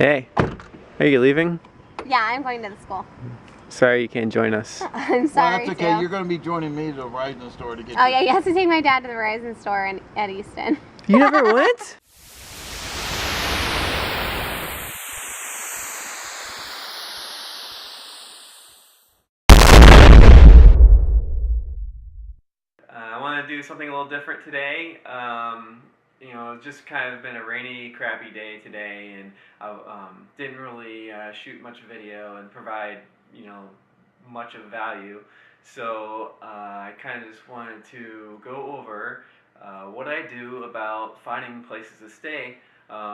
Hey, are you leaving? Yeah, I'm going to the school. Sorry you can't join us. I'm sorry. Well, that's okay. Too. You're going to be joining me to the Verizon store to get. Oh yeah, you have to take my dad to the Verizon store at Easton. You never went? I want to do something a little different today. It's just kind of been a rainy, crappy day today, and I didn't really shoot much video and provide, much of value. So I kind of just wanted to go over what I do about finding places to stay,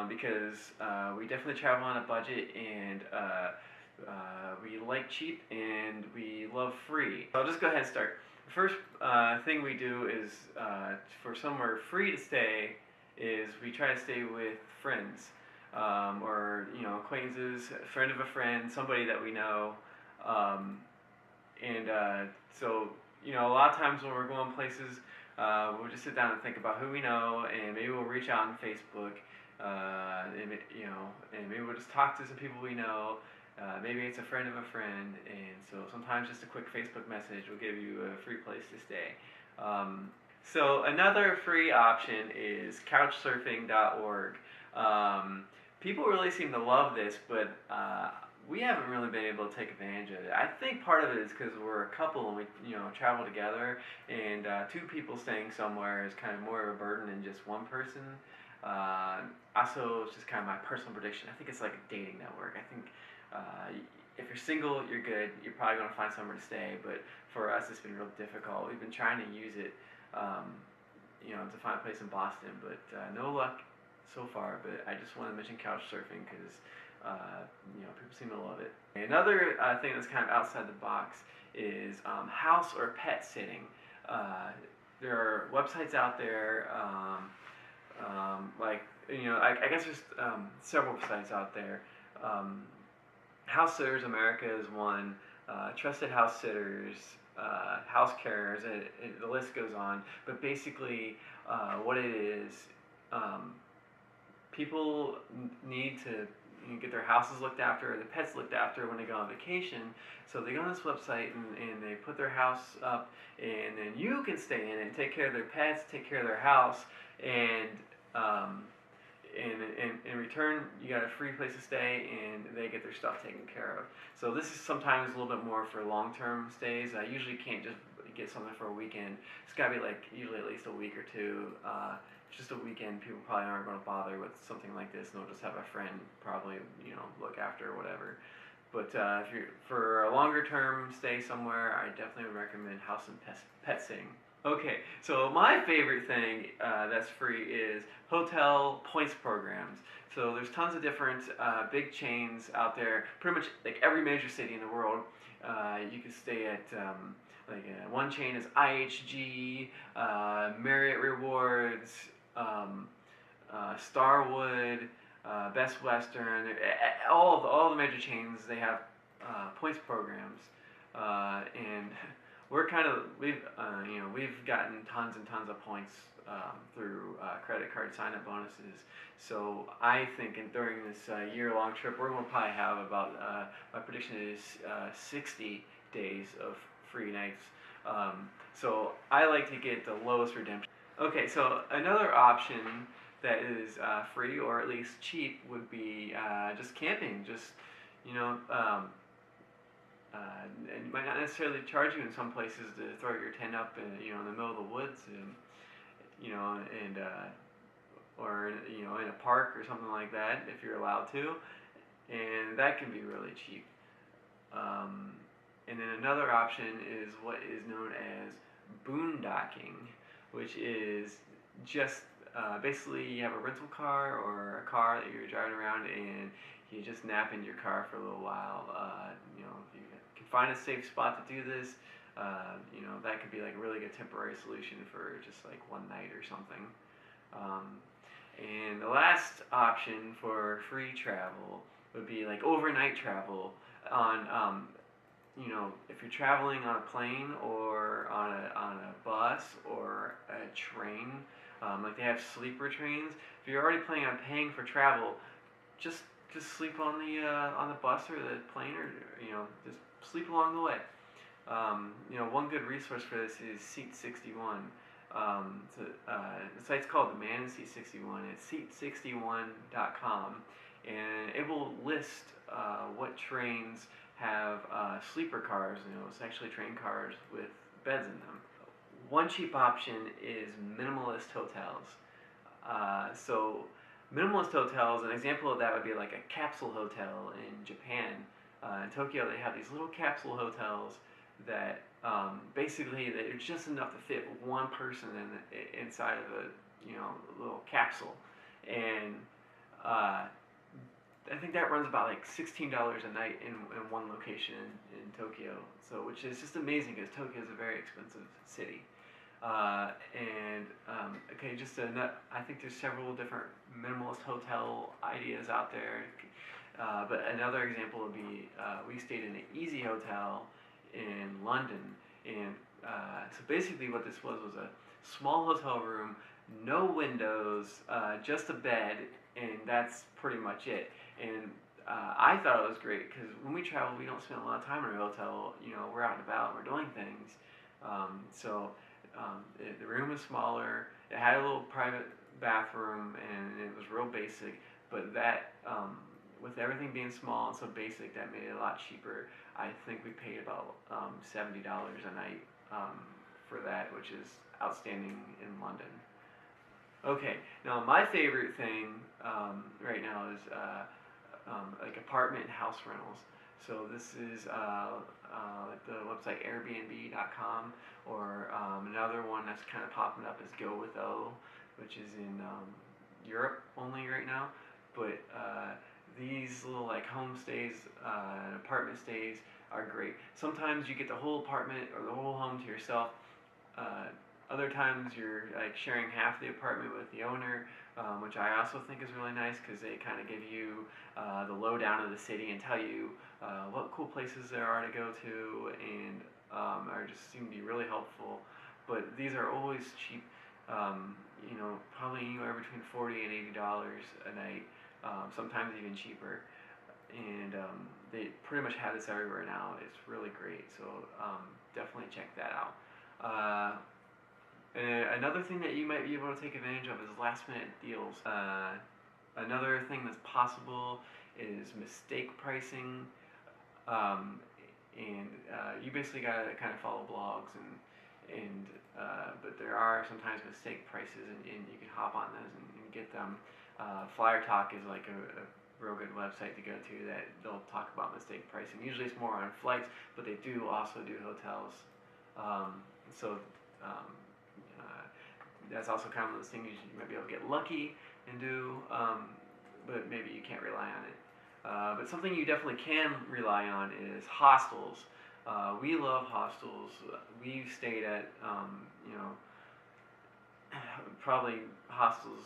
because we definitely travel on a budget, and we like cheap and we love free. So I'll just go ahead and start. The first thing we do is, for somewhere free to stay, is we try to stay with friends, or acquaintances, a friend of a friend, somebody that we know. So a lot of times when we're going places, we'll just sit down and think about who we know, and maybe we'll reach out on Facebook, and maybe we'll just talk to some people we know. Maybe it's a friend of a friend, and so sometimes just a quick Facebook message will give you a free place to stay. So another free option is Couchsurfing.org. People really seem to love this, but we haven't really been able to take advantage of it. I think part of it is because we're a couple and we travel together, and two people staying somewhere is kind of more of a burden than just one person. Also, it's just kind of my personal prediction. I think it's like a dating network. I think if you're single, you're good. You're probably going to find somewhere to stay. But for us, it's been real difficult. We've been trying to use it, to find a place in Boston, but no luck so far. But I just want to mention Couchsurfing because people seem to love it. Another thing that's kind of outside the box is house or pet sitting. There are websites out there. I guess there's several sites out there. House Sitters America is one. Trusted House Sitters, House Carers, the list goes on. But basically, what it is, people need to get their houses looked after, or their pets looked after when they go on vacation. So they go on this website and they put their house up, and then you can stay in it and take care of their pets, take care of their house, and in return, you got a free place to stay, and they get their stuff taken care of. So this is sometimes a little bit more for long-term stays. I usually can't just get something for a weekend. It's got to be usually at least a week or two. Just a weekend, people probably aren't going to bother with something like this, and they'll just have a friend probably look after or whatever. But if you're for a longer-term stay somewhere, I definitely would recommend house and pet sitting. Okay, so my favorite thing that's free is hotel points programs. So there's tons of different big chains out there. Pretty much like every major city in the world, you can stay at. One chain is IHG, Marriott Rewards, Starwood, Best Western. All the major chains, they have points programs, and we've gotten tons and tons of points through credit card sign-up bonuses. So I think during this year-long trip, we're going to probably have about, my prediction is 60 days of free nights. So I like to get the lowest redemption. Okay, so another option that is free or at least cheap would be just camping. It might not necessarily charge you in some places to throw your tent up in the middle of the woods, or in a park or something like that if you're allowed to, and that can be really cheap. And then another option is what is known as boondocking, which is just basically you have a rental car or a car that you're driving around, and you just nap in your car for a little while. If you can find a safe spot to do this, that could be like a really good temporary solution for just like one night or something. And the last option for free travel would be like overnight travel on. If you're traveling on a plane or on a bus or a train, like they have sleeper trains. If you're already planning on paying for travel, just just sleep on the bus or the plane, or just sleep along the way. One good resource for this is Seat 61. The site's called Demand Seat 61. It's seat61.com, and it will list what trains have sleeper cars. It's actually train cars with beds in them. One cheap option is Minimalist Hotels. So Minimalist Hotels, an example of that would be like a capsule hotel in Japan. In Tokyo, they have these little capsule hotels that basically it's just enough to fit one person inside of a little capsule, and I think that runs about like $16 a night in one location in Tokyo. So which is just amazing because Tokyo is a very expensive city. Okay, I think there's several different minimalist hotel ideas out there. But another example would be we stayed in an Easy Hotel in London, and so basically what this was a small hotel room, no windows, just a bed, and that's pretty much it. And I thought it was great because when we travel, we don't spend a lot of time in a hotel. We're out and about, we're doing things. The room was smaller. It had a little private bathroom, and it was real basic. But that, with everything being small and so basic, that made it a lot cheaper. I think we paid about $70 a night for that, which is outstanding in London. Okay, now my favorite thing right now is like apartment and house rentals. So this is like the website Airbnb.com, or another one that's kind of popping up is Go With O, which is in Europe only right now. But these little like homestays and apartment stays are great. Sometimes you get the whole apartment or the whole home to yourself. Other times you're like sharing half the apartment with the owner, which I also think is really nice because they kind of give you the lowdown of the city and tell you what cool places there are to go to, and are just seem to be really helpful. But these are always cheap, probably anywhere between $40 and $80 a night, sometimes even cheaper. And they pretty much have this everywhere now. It's really great, so definitely check that out. Another thing that you might be able to take advantage of is last-minute deals. Another thing that's possible is mistake pricing, and you basically gotta kind of follow blogs, but there are sometimes mistake prices, and you can hop on those and get them. Flyer Talk is like a real good website to go to that they'll talk about mistake pricing. Usually it's more on flights, but they do also do hotels. That's also kind of one of those things you might be able to get lucky and do, but maybe you can't rely on it. But something you definitely can rely on is hostels. We love hostels. We've stayed at, probably hostels,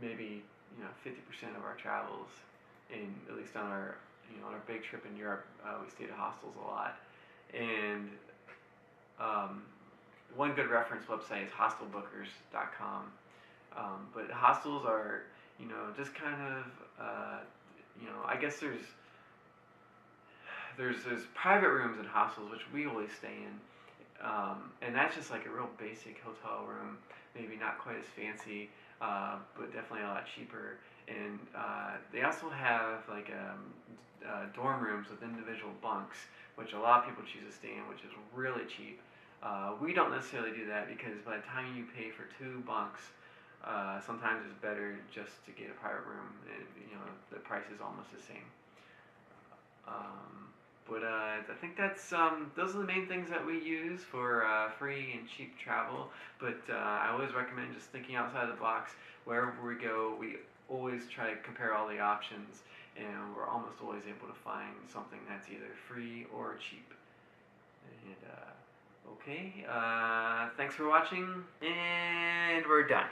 maybe 50% of our travels, at least on our on our big trip in Europe, we stayed at hostels a lot. And one good reference website is hostelbookers.com. But hostels are, just kind of, I guess there's private rooms in hostels, which we always stay in. And that's just like a real basic hotel room, maybe not quite as fancy, but definitely a lot cheaper. And they also have like dorm rooms with individual bunks, which a lot of people choose to stay in, which is really cheap. We don't necessarily do that because by the time you pay for 2 bunks, sometimes it's better just to get a private room, and the price is almost the same. But I think that's those are the main things that we use for free and cheap travel. But I always recommend just thinking outside the box. Wherever we go, we always try to compare all the options, and we're almost always able to find something that's either free or cheap. And okay, thanks for watching, and we're done.